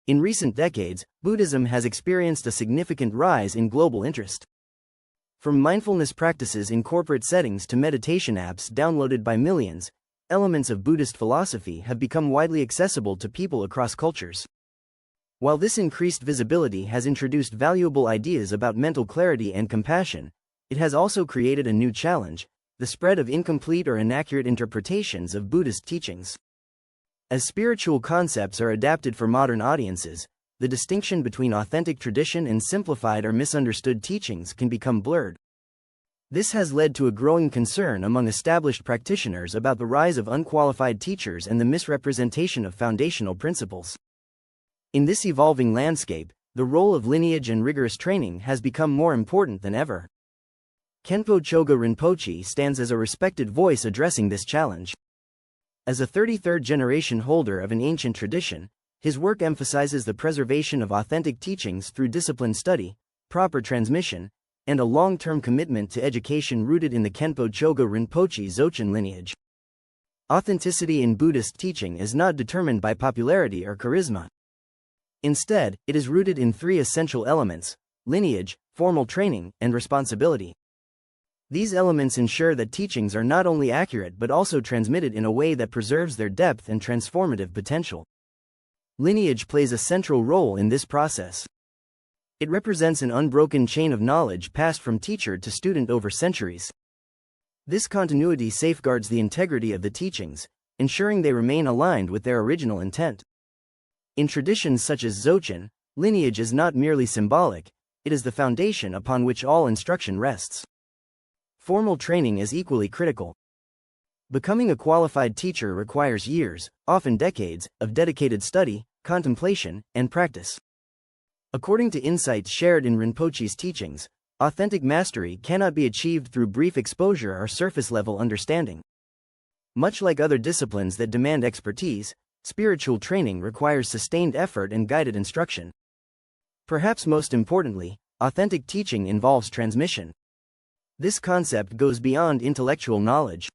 In recent decades, Buddhism has experienced a significant rise in global interest. From mindfulness practices in corporate settings to meditation apps downloaded by millions, elements of Buddhist philosophy have become widely accessible to people across cultures. While this increased visibility has introduced valuable ideas about mental clarity and compassion, it has also created a new challenge: the spread of incomplete or inaccurate interpretations of Buddhist teachings. As spiritual concepts are adapted for modern audiences, the distinction between authentic tradition and simplified or misunderstood teachings can become blurred. This has led to a growing concern among established practitioners about the rise of unqualified teachers and the misrepresentation of foundational principles. In this evolving landscape, the role of lineage and rigorous training has become more important than ever. Khenpo Choga Rinpoche stands as a respected voice addressing this challenge. As a 33rd generation holder of an ancient tradition, his work emphasizes the preservation of authentic teachings through disciplined study, proper transmission, and a long-term commitment to education rooted in the Khenpo Choga Rinpoche Dzogchen lineage. Authenticity in Buddhist teaching is not determined by popularity or charisma. Instead, it is rooted in three essential elements: lineage, formal training, and responsibility. These elements ensure that teachings are not only accurate but also transmitted in a way that preserves their depth and transformative potential. Lineage plays a central role in this process. It represents an unbroken chain of knowledge passed from teacher to student over centuries. This continuity safeguards the integrity of the teachings, ensuring they remain aligned with their original intent. In traditions such as Dzogchen, lineage is not merely symbolic, it is the foundation upon which all instruction rests. Formal training is equally critical. Becoming a qualified teacher requires years, often decades, of dedicated study, contemplation, and practice. According to insights shared in Rinpoche's teachings, authentic mastery cannot be achieved through brief exposure or surface-level understanding. Much like other disciplines that demand expertise, spiritual training requires sustained effort and guided instruction. Perhaps most importantly, authentic teaching involves transmission. This concept goes beyond intellectual knowledge.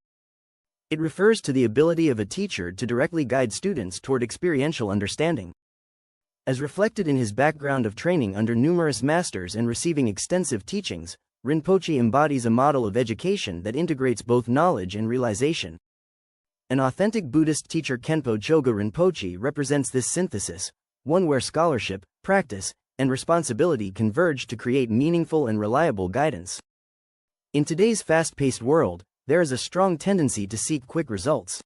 It refers to the ability of a teacher to directly guide students toward experiential understanding. As reflected in his background of training under numerous masters and receiving extensive teachings, Rinpoche embodies a model of education that integrates both knowledge and realization. An authentic Buddhist teacher, Khenpo Choga Rinpoche, represents this synthesis, one where scholarship, practice, and responsibility converge to create meaningful and reliable guidance. In today's fast-paced world, there is a strong tendency to seek quick results.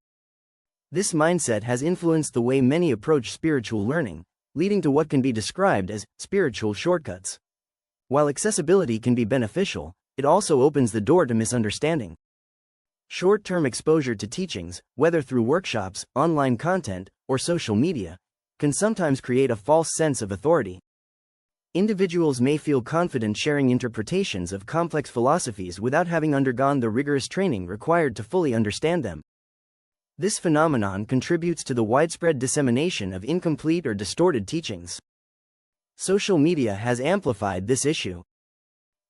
This mindset has influenced the way many approach spiritual learning, leading to what can be described as spiritual shortcuts. While accessibility can be beneficial, it also opens the door to misunderstanding. Short-term exposure to teachings, whether through workshops, online content, or social media, can sometimes create a false sense of authority. Individuals may feel confident sharing interpretations of complex philosophies without having undergone the rigorous training required to fully understand them. This phenomenon contributes to the widespread dissemination of incomplete or distorted teachings. Social media has amplified this issue.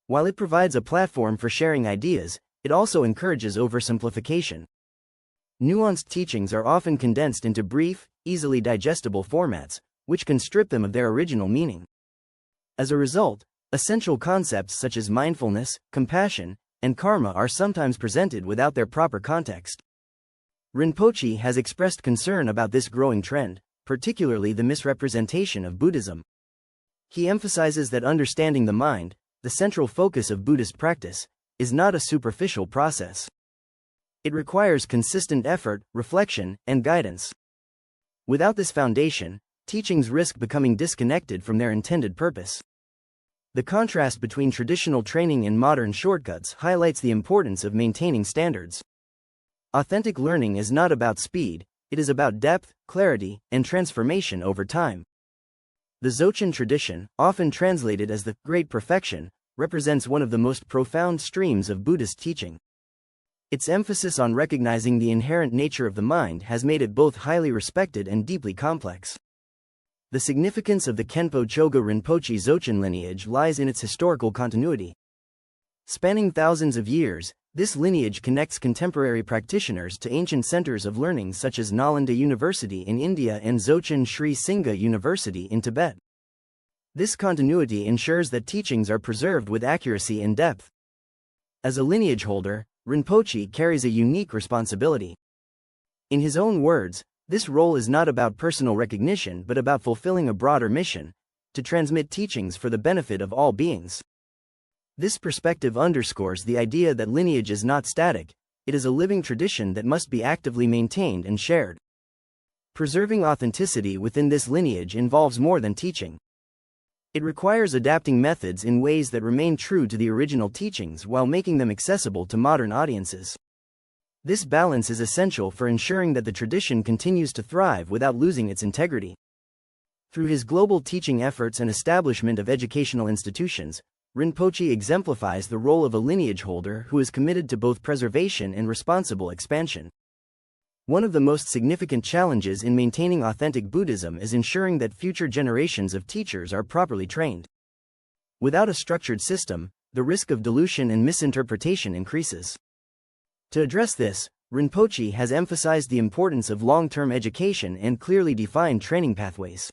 While it provides a platform for sharing ideas, it also encourages oversimplification. Nuanced teachings are often condensed into brief, easily digestible formats, which can strip them of their original meaning. As a result, essential concepts such as mindfulness, compassion, and karma are sometimes presented without their proper context. Rinpoche has expressed concern about this growing trend, particularly the misrepresentation of Buddhism. He emphasizes that understanding the mind, the central focus of Buddhist practice, is not a superficial process. It requires consistent effort, reflection, and guidance. Without this foundation, teachings risk becoming disconnected from their intended purpose. The contrast between traditional training and modern shortcuts highlights the importance of maintaining standards. Authentic learning is not about speed, it is about depth, clarity, and transformation over time. The Dzogchen tradition, often translated as the Great Perfection, represents one of the most profound streams of Buddhist teaching. Its emphasis on recognizing the inherent nature of the mind has made it both highly respected and deeply complex. The significance of the Khenpo Choga Rinpoche Dzogchen lineage lies in its historical continuity. Spanning thousands of years, This lineage connects contemporary practitioners to ancient centers of learning such as Nalanda University in India and Dzogchen Sri Singha University in Tibet. This continuity ensures that teachings are preserved with accuracy and depth. As a lineage holder, Rinpoche carries a unique responsibility. In his own words, this role is not about personal recognition but about fulfilling a broader mission, to transmit teachings for the benefit of all beings. This perspective underscores the idea that lineage is not static, it is a living tradition that must be actively maintained and shared. Preserving authenticity within this lineage involves more than teaching. It requires adapting methods in ways that remain true to the original teachings while making them accessible to modern audiences. This balance is essential for ensuring that the tradition continues to thrive without losing its integrity. Through his global teaching efforts and establishment of educational institutions, Rinpoche exemplifies the role of a lineage holder who is committed to both preservation and responsible expansion. One of the most significant challenges in maintaining authentic Buddhism is ensuring that future generations of teachers are properly trained. Without a structured system, the risk of dilution and misinterpretation increases. To address this, Rinpoche has emphasized the importance of long-term education and clearly defined training pathways.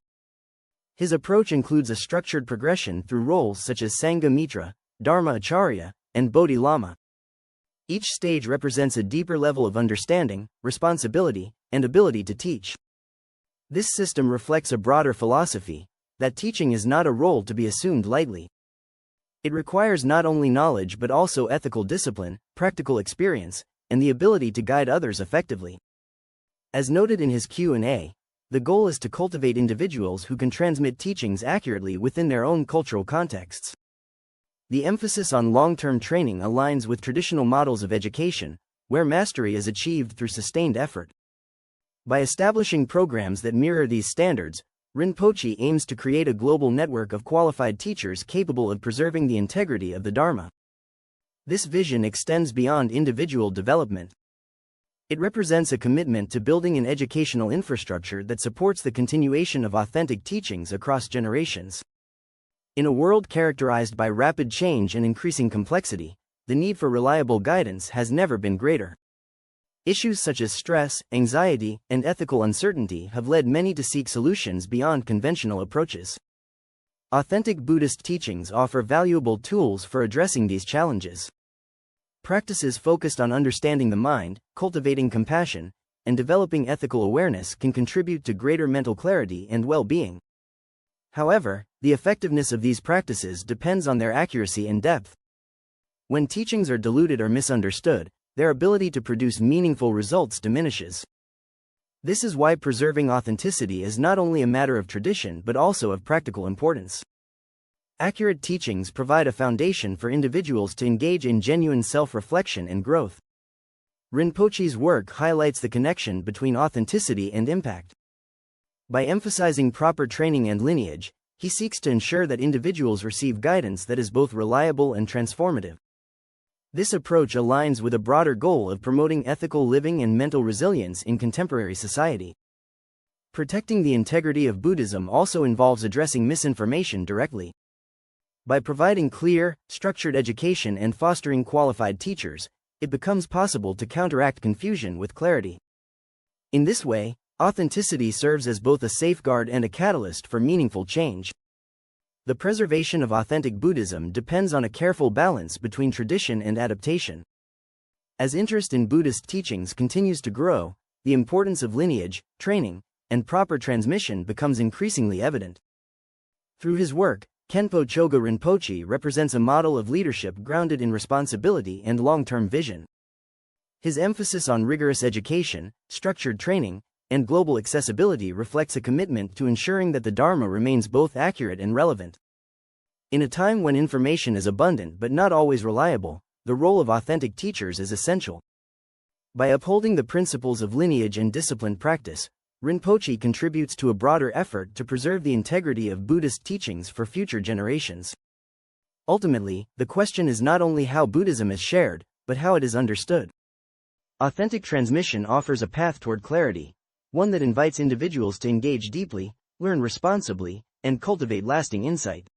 His approach includes a structured progression through roles such as Sangha Mitra, Dharma Acharya, and Bodhi Lama. Each stage represents a deeper level of understanding, responsibility, and ability to teach. This system reflects a broader philosophy, that teaching is not a role to be assumed lightly. It requires not only knowledge but also ethical discipline, practical experience, and the ability to guide others effectively. As noted in his Q&A, the goal is to cultivate individuals who can transmit teachings accurately within their own cultural contexts. The emphasis on long-term training aligns with traditional models of education, where mastery is achieved through sustained effort. By establishing programs that mirror these standards, Rinpoche aims to create a global network of qualified teachers capable of preserving the integrity of the Dharma. This vision extends beyond individual development. It represents a commitment to building an educational infrastructure that supports the continuation of authentic teachings across generations. In a world characterized by rapid change and increasing complexity, the need for reliable guidance has never been greater. Issues such as stress, anxiety, and ethical uncertainty have led many to seek solutions beyond conventional approaches. Authentic Buddhist teachings offer valuable tools for addressing these challenges. Practices focused on understanding the mind, cultivating compassion, and developing ethical awareness can contribute to greater mental clarity and well-being. However, the effectiveness of these practices depends on their accuracy and depth. When teachings are diluted or misunderstood, their ability to produce meaningful results diminishes. This is why preserving authenticity is not only a matter of tradition but also of practical importance. Accurate teachings provide a foundation for individuals to engage in genuine self-reflection and growth. Rinpoche's work highlights the connection between authenticity and impact. By emphasizing proper training and lineage, he seeks to ensure that individuals receive guidance that is both reliable and transformative. This approach aligns with a broader goal of promoting ethical living and mental resilience in contemporary society. Protecting the integrity of Buddhism also involves addressing misinformation directly. By providing clear, structured education and fostering qualified teachers, it becomes possible to counteract confusion with clarity. In this way, authenticity serves as both a safeguard and a catalyst for meaningful change. The preservation of authentic Buddhism depends on a careful balance between tradition and adaptation. As interest in Buddhist teachings continues to grow, the importance of lineage, training, and proper transmission becomes increasingly evident. Through his work, Khenpo Choga Rinpoche represents a model of leadership grounded in responsibility and long-term vision. His emphasis on rigorous education, structured training, and global accessibility reflects a commitment to ensuring that the Dharma remains both accurate and relevant. In a time when information is abundant but not always reliable, the role of authentic teachers is essential. By upholding the principles of lineage and disciplined practice, Rinpoche contributes to a broader effort to preserve the integrity of Buddhist teachings for future generations. Ultimately, the question is not only how Buddhism is shared, but how it is understood. Authentic transmission offers a path toward clarity, one that invites individuals to engage deeply, learn responsibly, and cultivate lasting insight.